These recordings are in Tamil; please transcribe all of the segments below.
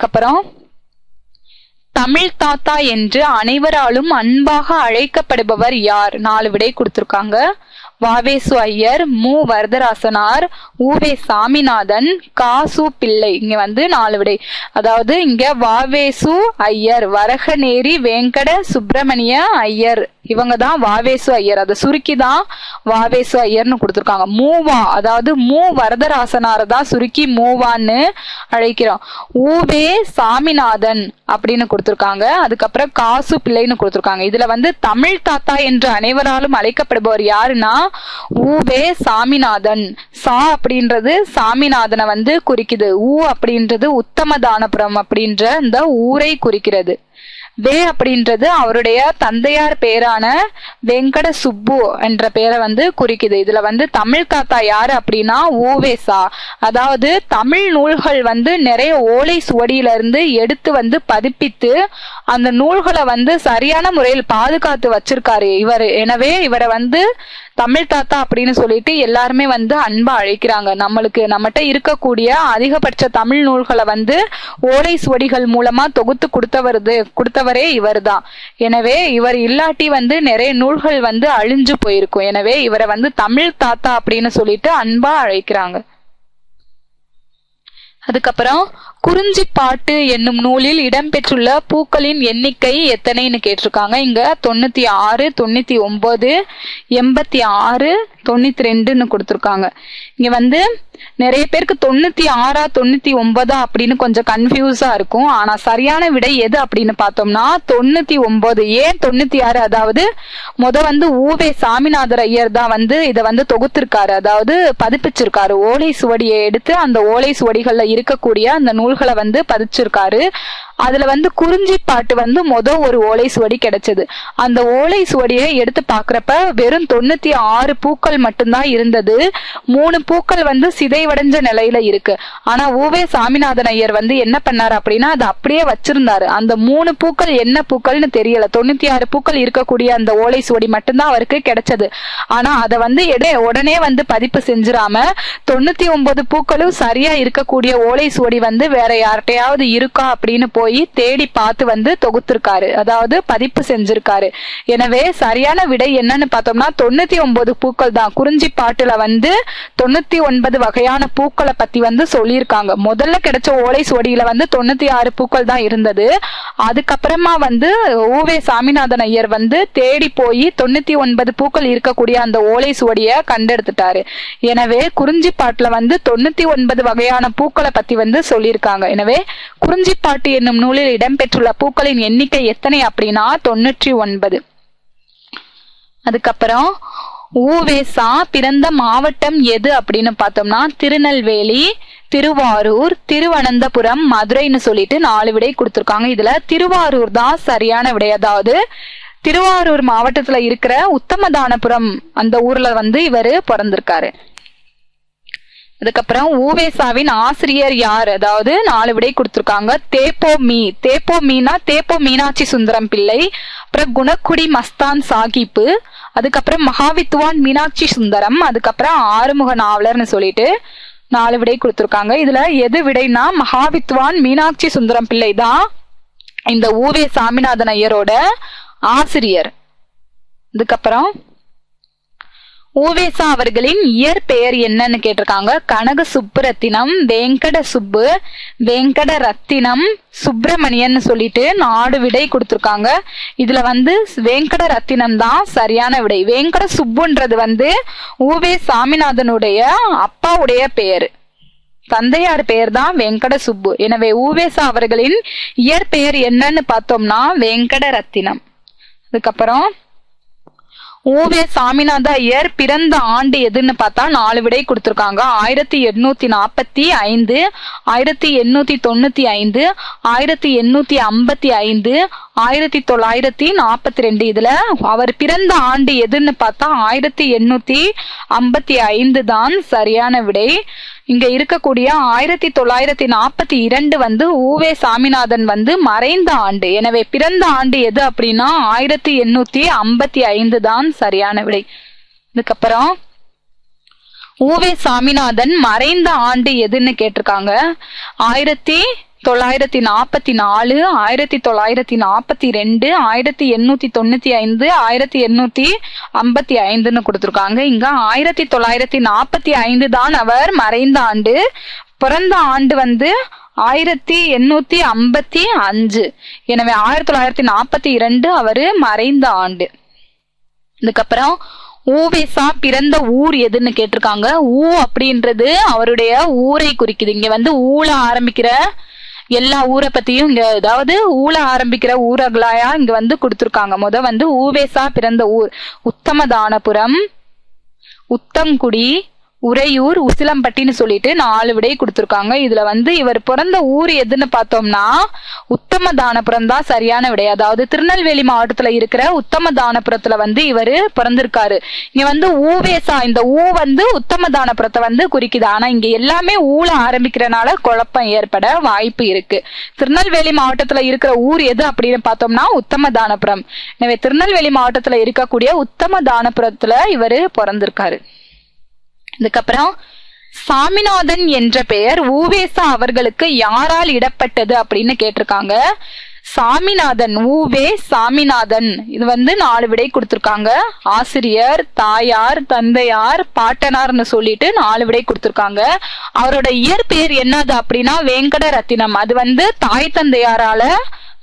அதுக்கப்புறம் தமிழ் தாத்தா என்று அனைவராலும் அன்பாக அழைக்கப்படுபவர் யார்? 4 விடை கொடுத்திருக்காங்க. வாவேசு ஐயர், மு வரதராசனார், ஊவே சாமிநாதன், காசு பிள்ளை. இங்க 4 விடை. அதாவது இங்க வாவேசு ஐயர், வரகநேரி வெங்கட சுப்பிரமணிய ஐயர், இவங்க தான் வாவேசு ஐயர். அதை சுருக்கிதான் வாவேசு ஐயர்னு கொடுத்திருக்காங்க. மூவா, அதாவது மு வரதராசனார தான் சுருக்கி மூவான்னு அழைக்கிறோம். ஊவே சாமிநாதன் அப்படின்னு கொடுத்திருக்காங்க. அதுக்கப்புறம் காசு பிள்ளைன்னு கொடுத்திருக்காங்க. இதுல தமிழ் தாத்தா என்று அனைவராலும் அழைக்கப்படுபவர் யாருன்னா ஊவே சாமிநாதன். சா அப்படின்றது சாமிநாதனை குறிக்குது. ஊ அப்படின்றது உத்தமதானபுரம் அப்படின்ற இந்த ஊரை குறிக்கிறது. வே அப்படின்றது அவருடைய தந்தையார் பேரான வெங்கட சுப்பு என்ற பேரை குறிக்குது. இதுல தமிழ் தாத்தா யாரு அப்படின்னா ஊவேசா. அதாவது தமிழ் நூல்கள் நிறைய ஓலை சுவடியில இருந்து எடுத்து பதிப்பித்து அந்த நூல்களை சரியான முறையில் பாதுகாத்து வச்சிருக்காரு இவர். எனவே இவரை தமிழ் தாத்தா அப்படின்னு சொல்லிட்டு எல்லாருமே அன்பா அழைக்கிறாங்க. நம்மகிட்ட இருக்கக்கூடிய அதிகபட்ச தமிழ் நூல்களை ஓலை சுவடிகள் மூலமா தொகுத்து கொடுத்தவரே இவர் தான். எனவே இவர் இல்லாட்டி நிறைய நூல்கள் அழிஞ்சு போயிருக்கும். எனவே இவரை தமிழ் தாத்தா அப்படின்னு சொல்லிட்டு அன்பா அழைக்கிறாங்க. அதுக்கப்புறம் குறிஞ்சிப்பாட்டு என்னும் நூலில் இடம்பெற்றுள்ள பூக்களின் எண்ணிக்கை எத்தனைன்னு கேட்டிருக்காங்க. இங்க 96, 99, 86, 92ன்னு கொடுத்திருக்காங்க. இங்க நிறைய பேருக்கு 96, 99 அப்படின்னு கொஞ்சம் கன்ஃபியூஸா இருக்கும். ஆனா சரியான விடை எது அப்படின்னு பார்த்தோம்னா 99. ஏன் 96? அதாவது ஊவே சாமிநாதர் ஐயர் தான் இதை தொகுத்திருக்காரு, அதாவது பதிப்பிச்சிருக்காரு. ஓலை சுவடியை எடுத்து அந்த ஓலை சுவடிகள்ல இருக்கக்கூடிய அந்த நூல்களை பதிச்சிருக்காரு. அதுல குறிஞ்சிப்பாட்டு ஒரு ஓலை சுவடி கிடைச்சது. அந்த ஓலை சுவடியை எடுத்து பாக்குறப்ப வெறும் 96 பூக்கள் மட்டும்தான் இருந்தது. 3 பூக்கள் சிதைவடைஞ்ச நிலையில இருக்கு. ஆனா ஊவே சாமிநாதன் ஐயர் என்ன பண்ணாரு அப்படின்னா அதை அப்படியே வச்சிருந்தாரு. அந்த 3 பூக்கள் என்ன பூக்கள்னு தெரியல. 96 பூக்கள் இருக்கக்கூடிய அந்த ஓலை சுவடி மட்டும்தான் அவருக்கு கிடைச்சது. ஆனா அதை உடனே பதிப்பு செஞ்சிராம 99 பூக்களும் சரியா இருக்கக்கூடிய ஓலை சுவடி வேற யார்கிட்டயாவது இருக்கா அப்படின்னு போய் தேடி பார்த்து தொகுத்திருக்காரு, அதாவது பதிப்பு செஞ்சிருக்காரு. எனவே சரியான விடை என்னன்னு பார்த்தோம்னா 99 பூக்கள் தான். குறிஞ்சிப்பாட்டுல 99 வகையான பூக்களை பத்தி சொல்லியிருக்காங்க. முதல்ல கிடைச்ச ஓலை சுவடியில 96 பூக்கள் தான் இருந்தது. அதுக்கப்புறமா ஊவே சாமிநாதன் ஐயர் தேடி போய் 99 பூக்கள் இருக்கக்கூடிய அந்த ஓலை சுவடிய கண்டெடுத்துட்டாரு. எனவே குறிஞ்சிப்பாட்டுல 99 வகையான பூக்களை பத்தி சொல்லியிருக்காங்க. எனவே குறிஞ்சிப்பாட்டு என்னும் நூலில் இடம்பெற்றுள்ள பூக்களின் எண்ணிக்கை எத்தனை அப்படின்னா 99. அதுக்கப்புறம் ஊவேசா பிறந்த மாவட்டம் எது அப்படின்னு பார்த்தோம்னா திருநெல்வேலி, திருவாரூர், திருவனந்தபுரம், மதுரைன்னு சொல்லிட்டு 4 விடை கொடுத்திருக்காங்க. இதுல திருவாரூர் தான் சரியான விடை. அதாவது திருவாரூர் மாவட்டத்துல இருக்கிற உத்தமதானபுரம் அந்த ஊர்ல இவரு பிறந்திருக்காரு. அதுக்கப்புறம் ஊவேசாவின் ஆசிரியர் யார்? அதாவது 4 விடை கொடுத்திருக்காங்க. தேப்போ மீனாட்சி சுந்தரம் பிள்ளை, அப்புறம் குணக்குடி மஸ்தான் சாஹிப்பு, அதுக்கப்புறம் மகாவித்வான் மீனாட்சி சுந்தரம், அதுக்கப்புறம் ஆறுமுக நாவலர்னு சொல்லிட்டு 4 விடை கொடுத்திருக்காங்க. இதுல எது விடைனா மகாவித்வான் மீனாட்சி சுந்தரம் பிள்ளை தான் இந்த ஊவே சாமிநாதன் ஐயரோட ஆசிரியர். அதுக்கப்புறம் ஊவேசா அவர்களின் இயற்பெயர் என்னன்னு கேட்டிருக்காங்க. கனக சுப்புரத்தினம், வெங்கட சுப்பு, வெங்கட ரத்தினம், சுப்பிரமணியன் சொல்லிட்டு 4 விடை கொடுத்திருக்காங்க. இதுல வெங்கட ரத்தினம் தான் சரியான விடை. வெங்கட சுப்புன்றது ஊவே சாமிநாதனுடைய அப்பாவுடைய பெயர், தந்தையார் பெயர் தான் வெங்கட சுப்பு. எனவே ஊவேசா அவர்களின் இயற்பெயர் என்னன்னு பார்த்தோம்னா வெங்கட ரத்தினம். அதுக்கப்புறம் ஊவே சாமிநாத ஐயர் பிறந்த ஆண்டு எதுன்னு பார்த்தா 4 விடை கொடுத்திருக்காங்க. 1845, 1895, 1855, 1942. இதுல அவர் பிறந்த ஆண்டு எதுன்னு பார்த்தா 1855 தான் சரியான விடை. இங்க இருக்கக்கூடிய 1942 ஊவே சாமிநாதன் மறைந்த ஆண்டு. எனவே பிறந்த ஆண்டு எது அப்படின்னா 1855 தான் சரியான விடை. அதுக்கப்புறம் ஊவே சாமிநாதன் மறைந்த ஆண்டு எதுன்னு கேட்டிருக்காங்க. 1944, 1942, 1895, 1855 கொடுத்திருக்காங்க. இங்க 1945 தான் அவர் மறைந்த ஆண்டு. பிறந்த ஆண்டு வந்து 1855. எனவே 1942 அவரு மறைந்த ஆண்டு. இதுக்கப்புறம் ஊவேசா பிறந்த ஊர் எதுன்னு கேட்டிருக்காங்க. ஊ அப்படின்றது அவருடைய ஊரை குறிக்குது. இங்க வந்து ஊழ ஆரம்பிக்கிற எல்லா ஊரை பத்தியும் இங்க, அதாவது ஊழ ஆரம்பிக்கிற ஊரகளாயா இங்க வந்து கொடுத்திருக்காங்க. வந்து ஊவேசா பிறந்த ஊர் உத்தமதானபுரம், உத்தங்குடி, உறையூர், உசிலம்பட்டின்னு சொல்லிட்டு 4 விடை கொடுத்திருக்காங்க. இதுல வந்து இவர் பிறந்த ஊர் எதுன்னு பார்த்தோம்னா உத்தமதானபுரம் தான் சரியான விடை. அதாவது திருநெல்வேலி மாவட்டத்துல இருக்கிற உத்தமதானபுரத்துல வந்து இவரு பிறந்திருக்காரு. இங்க வந்து ஊவேசா, இந்த ஊ வந்து உத்தமதானபுரத்தை வந்து குறிக்குது. ஆனா இங்க எல்லாமே ஊழ ஆரம்பிக்கிறனால குழப்பம் ஏற்பட வாய்ப்பு இருக்கு. திருநெல்வேலி மாவட்டத்துல இருக்கிற ஊர் எது அப்படின்னு பார்த்தோம்னா உத்தமதானபுரம். எனவே திருநெல்வேலி மாவட்டத்துல இருக்கக்கூடிய உத்தமதானபுரத்துல இவரு பிறந்திருக்காரு. இதுக்கப்புறம் சாமிநாதன் என்ற பெயர் ஊவேசா அவர்களுக்கு யாரால் இடப்பட்டது அப்படின்னு கேட்டிருக்காங்க. சாமிநாதன், ஊவே சாமிநாதன், இது வந்து 4 விடை கொடுத்திருக்காங்க. ஆசிரியர், தாயார், தந்தையார், பாட்டனார்னு சொல்லிட்டு 4 விடை கொடுத்திருக்காங்க. அவரோட இயற்பெயர் என்னது அப்படின்னா வெங்கட ரத்தினம். அது வந்து தாய் தந்தையாரால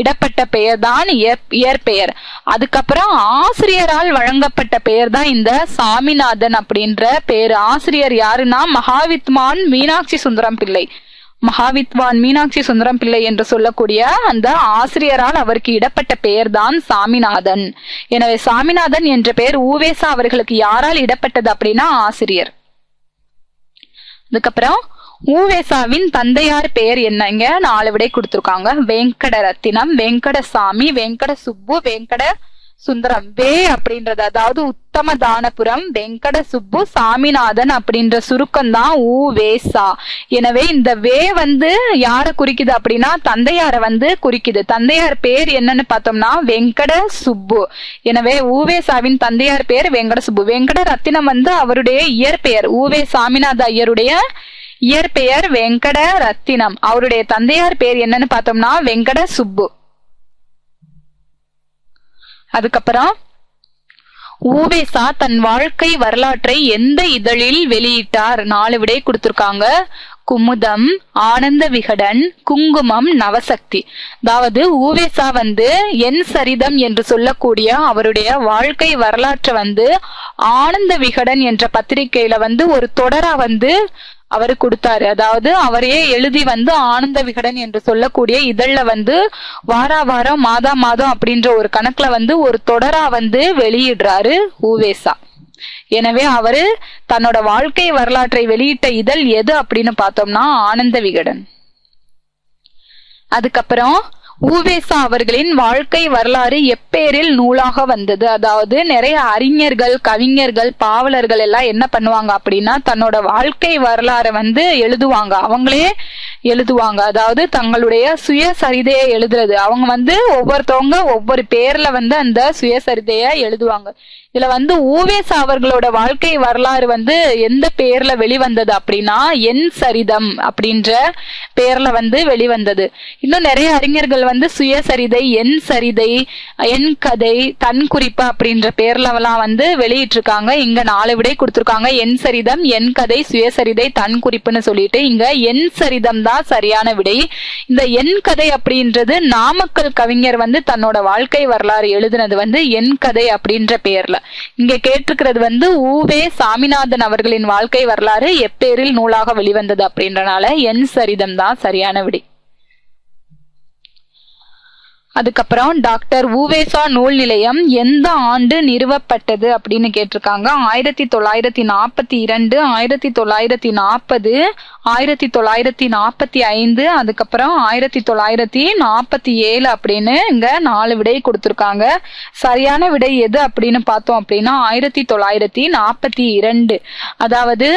இடப்பட்ட பெயர் தான் இயற்பெயர். அதுக்கப்புறம் ஆசிரியரால் வழங்கப்பட்ட பெயர் தான் இந்த சாமிநாதன் அப்படின்ற பெயர். ஆசிரியர் யாருன்னா மகாவித்வான் மீனாட்சி சுந்தரம் பிள்ளை. மகாவித்வான் மீனாட்சி சுந்தரம் பிள்ளை என்று சொல்லக்கூடிய அந்த ஆசிரியரால் அவருக்கு இடப்பட்ட பெயர் தான் சாமிநாதன். எனவே சாமிநாதன் என்ற பெயர் ஊவேசா அவர்களுக்கு யாரால் இடப்பட்டது அப்படின்னா ஆசிரியர். அதுக்கப்புறம் ஊவேசாவின் தந்தையார் பெயர் என்னங்க? 4 விடை கொடுத்திருக்காங்க. வெங்கட ரத்தினம், வெங்கடசாமி, வெங்கட சுப்பு, வெங்கட சுந்தரம். வே அப்படின்றது அதாவது உத்தமதானபுரம், வெங்கட சுப்பு, சாமிநாதன் அப்படின்ற சுருக்கம் தான் ஊவேசா. எனவே இந்த வே வந்து யார குறிக்குது அப்படின்னா தந்தையார வந்து குறிக்குது. தந்தையார் பேர் என்னன்னு பார்த்தோம்னா வெங்கட சுப்பு. எனவே ஊவேசாவின் தந்தையார் பேர் வெங்கட சுப்பு. வெங்கட ரத்தினம் வந்து அவருடைய இயற்பெயர். ஊவே சாமிநாத ஐயருடைய இயற்பெயர் வெங்கட ரத்தினம். அவருடைய தந்தையார் பேர் என்னன்னு பார்த்தோம்னா வெங்கட சுப்பு. அதுக்கப்புறம் ஊவேசா தன் வாழ்க்கை வரலாற்றை எந்த இதழில் வெளியிட்டார்? 4 விடை கொடுத்திருக்காங்க. குமுதம், ஆனந்த விகடன், குங்குமம், நவசக்தி. அதாவது ஊவேசா வந்து என் சரிதம் என்று சொல்லக்கூடிய அவருடைய வாழ்க்கை வரலாற்றை வந்து ஆனந்த விகடன் என்ற பத்திரிகையில வந்து ஒரு தொடரா வந்து அவரு கொடுத்தாரு. அதாவது அவரையே எழுதி வந்து ஆனந்த விகடன் என்று சொல்லக்கூடிய இதழ்ல வந்து வாரம் மாதம் அப்படின்ற ஒரு கணக்குல வந்து ஒரு தொடரா வந்து வெளியிடுறாரு ஊவேசா. எனவே அவரு தன்னோட வாழ்க்கை வரலாற்றை வெளியிட்ட இதழ் எது அப்படின்னு பார்த்தோம்னா ஆனந்த விகடன். அதுக்கப்புறம் ஊவேசா அவர்களின் வாழ்க்கை வரலாறு எப்பேரில் நூலாக வந்தது? அதாவது நிறைய அறிஞர்கள், கவிஞர்கள், பாவலர்கள் எல்லாம் என்ன பண்ணுவாங்க அப்படின்னா தன்னோட வாழ்க்கை வரலாறை வந்து எழுதுவாங்க. அவங்களே எழுதுவாங்க. அதாவது தங்களுடைய சுயசரிதையை எழுதுறது. அவங்க வந்து ஒவ்வொருத்தவங்க ஒவ்வொரு பேர்ல வந்து அந்த சுயசரிதைய எழுதுவாங்க. இதுல வந்து ஊவேசா அவர்களோட வாழ்க்கை வரலாறு வந்து எந்த பேர்ல வெளிவந்தது அப்படின்னா என் சரிதம் அப்படின்ற பேர்ல வந்து வெளிவந்தது. இன்னும் நிறைய அறிஞர்கள் வந்து சுயசரிதை, என் சரிதை, என் கதை, தன் குறிப்பு அப்படின்ற பேர்ல எல்லாம் வந்து வெளியிட்டு இருக்காங்க. இங்க 4 விடை கொடுத்திருக்காங்க. என் சரிதம், என் கதை, சுயசரிதை, தன் குறிப்புன்னு சொல்லிட்டு இங்க என் சரிதம் தான் சரியான விடை. இந்த என் கதை அப்படின்றது நாமக்கல் கவிஞர் வந்து தன்னோட வாழ்க்கை வரலாறு எழுதினது வந்து என் கதை அப்படின்ற பேர்ல. இங்க கேட்டிருக்கிறது வந்து ஊவே சாமிநாதன் அவர்களின் வாழ்க்கை வரலாறு எப்பேரில் நூலாக வெளிவந்தது அப்படின்றனால என் சரிதம் தான் சரியான விடை. அதுக்கப்புறம் டாக்டர் ஊவேசா நூல் நிலையம் எந்த ஆண்டு நிறுவப்பட்டது அப்படின்னு கேட்டிருக்காங்க. 1942, 1940, 1945, அதுக்கப்புறம் 1947 அப்படின்னு இங்க 4 விடை கொடுத்திருக்காங்க. சரியான விடை எது அப்படின்னு பார்த்தோம் அப்படின்னா 1942. அதாவது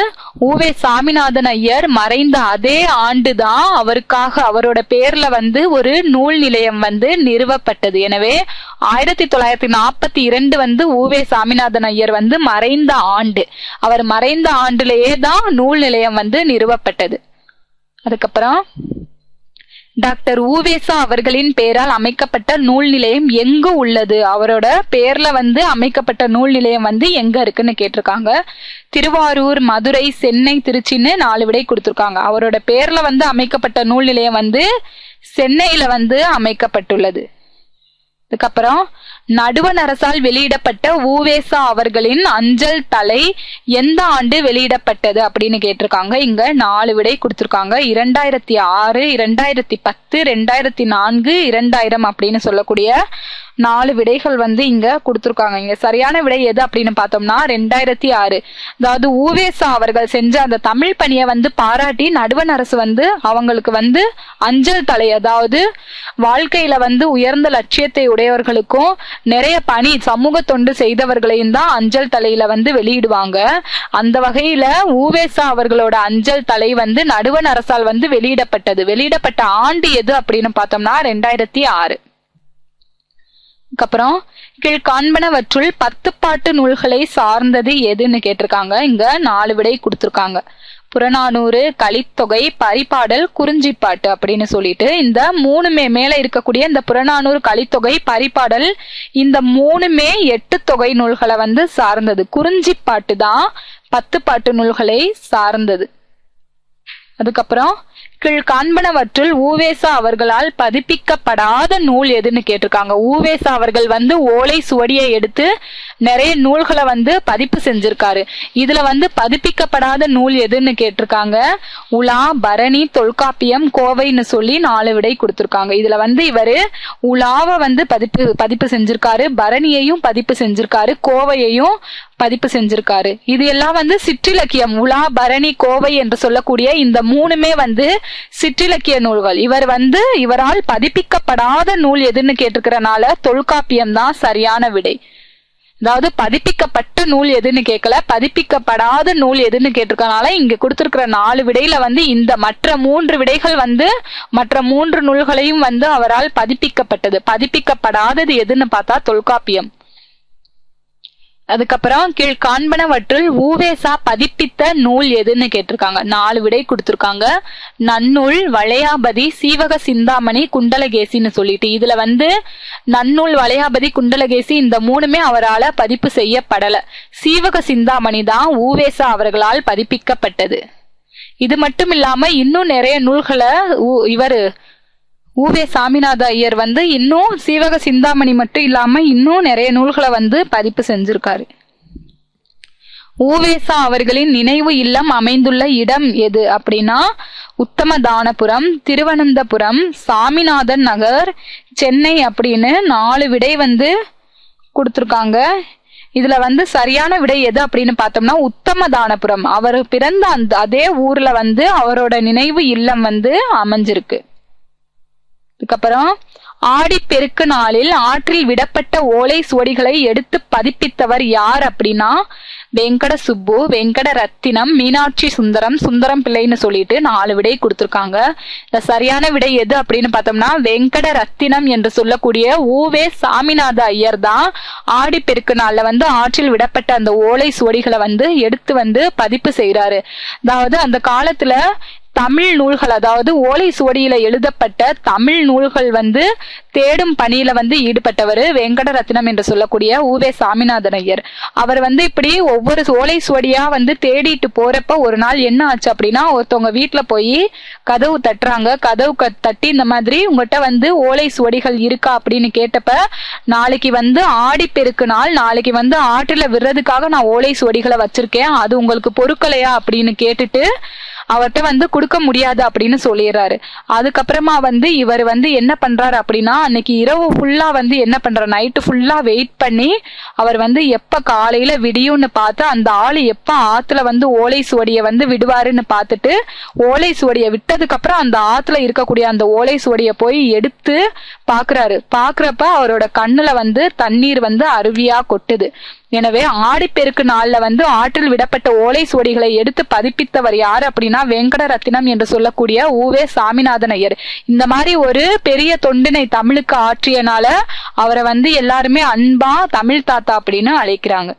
ஊவே சாமிநாதன் ஐயர் மறைந்த அதே ஆண்டுதான் அவருக்காக அவரோட பேர்ல வந்து ஒரு நூல் நிலையம் வந்து நிறுவப்பட்டது. எனவே 1942 வந்து ஊவே சாமிநாதன் ஐயர் வந்து மறைந்த ஆண்டு. அவர் மறைந்த ஆண்டுலேயே தான் நூல் நிலையம் வந்து நிறுவப்பட்டது. அதுக்கப்புறம் டாக்டர் உவேசா அவர்களின் பெயரால் அமைக்கப்பட்ட நூல் நிலையம் எங்கு உள்ளது? அவரோட பேர்ல வந்து அமைக்கப்பட்ட நூல் நிலையம் வந்து எங்க இருக்குன்னு கேட்டிருக்காங்க. திருவாரூர், மதுரை, சென்னை, திருச்சின்னு 4 விடை கொடுத்திருக்காங்க. அவரோட பேர்ல வந்து அமைக்கப்பட்ட நூல் நிலையம் வந்து சென்னையில வந்து அமைக்கப்பட்டுள்ளது. அதுக்கப்புறம் நடுவண் அரசால் வெளியிடப்பட்ட உவேசா அவர்களின் அஞ்சல் தலை எந்த ஆண்டு வெளியிடப்பட்டது அப்படின்னு கேட்டிருக்காங்க. இங்க 4 விடை கொடுத்திருக்காங்க. 2006, 2010, 2004, 2000 அப்படின்னு சொல்லக்கூடிய 4 விடைகள் வந்து இங்க கொடுத்திருக்காங்க. இங்க சரியான விடை எது அப்படின்னு பார்த்தோம்னா 2006. அதாவது உவேசா அவர்கள் செஞ்ச அந்த தமிழ் பணியை வந்து பாராட்டி நடுவண் அரசு வந்து அவங்களுக்கு வந்து அஞ்சல் தலை, அதாவது வாழ்க்கையில வந்து உயர்ந்த லட்சியத்தை உடையவர்களுக்கும் நிறைய பணி சமூக தொண்டு செய்தவர்களையும் தான் அஞ்சல் தலையில வந்து வெளியிடுவாங்க. அந்த வகையில உவேசா அவர்களோட அஞ்சல் தலை வந்து நடுவண் அரசால் வந்து வெளியிடப்பட்டது. வெளியிடப்பட்ட ஆண்டு எது அப்படின்னு பார்த்தோம்னா 2006. அதுக்கப்புறம் கீழ்காண்பனவற்றுள் 10 பாட்டு நூல்களை சார்ந்தது எதுன்னு கேட்டிருக்காங்க. இங்க 4 விடை கொடுத்திருக்காங்க. புறநானூறு, கலித்தொகை, பரிபாடல், குறிஞ்சிப்பாட்டு அப்படின்னு சொல்லிட்டு இந்த 3மே மேல இருக்கக்கூடிய இந்த புறநானூறு, கலித்தொகை, பரிபாடல் இந்த 3மே 8 தொகை நூல்களை வந்து சார்ந்தது. குறிஞ்சிப்பாட்டு தான் 10 பாட்டு நூல்களை சார்ந்தது. அதுக்கப்புறம் கீழ்காண்பனவற்றுள் உவேசா அவர்களால் பதிப்பிக்கப்படாத நூல் எதுன்னு கேட்டிருக்காங்க. உவேசா அவர்கள் வந்து ஓலை சுவடியை எடுத்து நிறைய நூல்களை வந்து பதிப்பு செஞ்சிருக்காரு. இதுல வந்து பதிப்பிக்கப்படாத நூல் எதுன்னு கேட்டிருக்காங்க. உலா, பரணி, தொல்காப்பியம், கோவைன்னு சொல்லி 4 விடை கொடுத்திருக்காங்க. இதுல வந்து இவரு உலாவை வந்து பதிப்பு செஞ்சிருக்காரு, பரணியையும் பதிப்பு செஞ்சிருக்காரு, கோவையையும் பதிப்பு செஞ்சிருக்காரு. இது எல்லாம் வந்து சிற்றிலக்கியம். உலா, பரணி, கோவை என்று சொல்லக்கூடிய இந்த 3மே வந்து சிற்றிலக்கிய நூல்கள். இவரால் பதிப்பிக்கப்படாத நூல் எதுன்னு கேட்டிருக்கிறனால தொல்காப்பியம் தான் சரியான விடை. அதாவது பதிப்பிக்கப்பட்ட நூல் எதுன்னு கேட்கல, பதிப்பிக்கப்படாத நூல் எதுன்னு கேட்டிருக்கனால இங்க கொடுத்திருக்கிற 4 விடையில வந்து இந்த மற்ற 3 விடைகள் வந்து மற்ற 3 நூல்களையும் வந்து அவரால் பதிப்பிக்கப்பட்டது. பதிப்பிக்கப்படாதது எதுன்னு பார்த்தா தொல்காப்பியம். அதுக்கப்புறம் கீழ்காண்பனவற்றுள் உவேசா பதிப்பித்த நூல் எதுன்னு கேட்டிருக்காங்க. 4 விடை கொடுத்திருக்காங்க. நன்னூல், வளையாபதி, சீவக சிந்தாமணி, குண்டலகேசின்னு சொல்லிட்டு இதுல வந்து நன்னூல், வளையாபதி, குண்டலகேசி இந்த 3மே அவரால் பதிப்பு செய்யப்படல. சீவக சிந்தாமணி தான் உவேசா அவர்களால் பதிப்பிக்கப்பட்டது. இது மட்டும் இல்லாம இன்னும் நிறைய நூல்களை உவே சாமிநாத ஐயர் வந்து இன்னும் சீவக சிந்தாமணி மட்டும் இல்லாம இன்னும் நிறைய நூல்களை வந்து பதிப்பு செஞ்சிருக்காரு. உவேசா அவர்களின் நினைவு இல்லம் அமைந்துள்ள இடம் எது அப்படின்னா உத்தமதானபுரம், திருவனந்தபுரம், சாமிநாதன் நகர், சென்னை அப்படின்னு 4 விடை வந்து கொடுத்திருக்காங்க. இதுல வந்து சரியான விடை எது அப்படின்னு பார்த்தோம்னா உத்தமதானபுரம். அவர் பிறந்த அதே ஊர்ல வந்து அவரோட நினைவு இல்லம் வந்து அமைஞ்சிருக்கு. அதுக்கப்புறம் ஆடிப்பெருக்கு நாளில் ஆற்றில் விடப்பட்ட ஓலை சுவடிகளை எடுத்து பதிப்பித்தவர் யார் அப்படின்னா வெங்கட சுப்பு, வெங்கட ரத்தினம், மீனாட்சி சுந்தரம், சுந்தரம் பிள்ளைன்னு சொல்லிட்டு 4 விடை கொடுத்திருக்காங்க. இந்த சரியான விடை எது அப்படின்னு பார்த்தோம்னா வெங்கட ரத்தினம் என்று சொல்லக்கூடிய உவே சாமிநாத ஐயர் தான் ஆடிப்பெருக்கு நாள்ல வந்து ஆற்றில் விடப்பட்ட அந்த ஓலை சுவடிகளை வந்து எடுத்து வந்து பதிப்பு செய்யறாரு. அதாவது அந்த காலத்துல தமிழ் நூல்கள், அதாவது ஓலை சுவடியில எழுதப்பட்ட தமிழ் நூல்கள் வந்து தேடும் பணியில வந்து ஈடுபட்டவர் வெங்கட ரத்னம் என்று சொல்லக்கூடிய உவே சாமிநாதன் ஐயர். அவர் வந்து இப்படி ஒவ்வொரு ஓலை சுவடியா வந்து தேடிட்டு போறப்ப ஒரு நாள் என்ன ஆச்சு அப்படின்னா ஒருத்தவங்க வீட்டுல போய் கதவு தட்டுறாங்க. கதவு தட்டி இந்த மாதிரி உங்ககிட்ட வந்து ஓலை சுவடிகள் இருக்கா அப்படின்னு கேட்டப்ப நாளைக்கு வந்து ஆடிப்பெருக்கு நாள், நாளைக்கு வந்து ஆற்றில விடுறதுக்காக நான் ஓலை சுவடிகளை வச்சிருக்கேன், அது உங்களுக்கு பொறுக்கலையா அப்படின்னு கேட்டுட்டு அவர்கிட்ட வந்து கொடுக்க முடியாது அப்படின்னு சொல்லிடுறாரு. அதுக்கப்புறமா வந்து இவர் வந்து என்ன பண்றாரு அப்படின்னா அன்னைக்கு இரவு ஃபுல்லா வந்து என்ன பண்றாரு, நைட்டு ஃபுல்லா வெயிட் பண்ணி அவர் வந்து எப்ப காலையில விடியும்னு பார்த்து அந்த ஆளு எப்ப ஆத்துல வந்து ஓலை சுவடியை வந்து விடுவாருன்னு பார்த்துட்டு ஓலை சுவடியை விட்டதுக்கு அப்புறம் அந்த ஆத்துல இருக்கக்கூடிய அந்த ஓலை சுவடியை போய் எடுத்து பாக்குறாரு. பாக்குறப்ப அவரோட கண்ணுல வந்து தண்ணீர் வந்து அருவியா கொட்டுது. எனவே ஆடிப்பெருக்கு நாள்ல வந்து ஆற்றில் விடப்பட்ட ஓலை சுவடிகளை எடுத்து பதிப்பித்தவர் யார் அப்படின்னா வெங்கட ரத்தினம் என்று சொல்லக்கூடிய உவே சாமிநாதன் ஐயர். இந்த மாதிரி ஒரு பெரிய தொண்டினை தமிழுக்கு ஆற்றியனால அவரை வந்து எல்லாருமே அன்பா தமிழ் தாத்தா அப்படின்னு அழைக்கிறாங்க.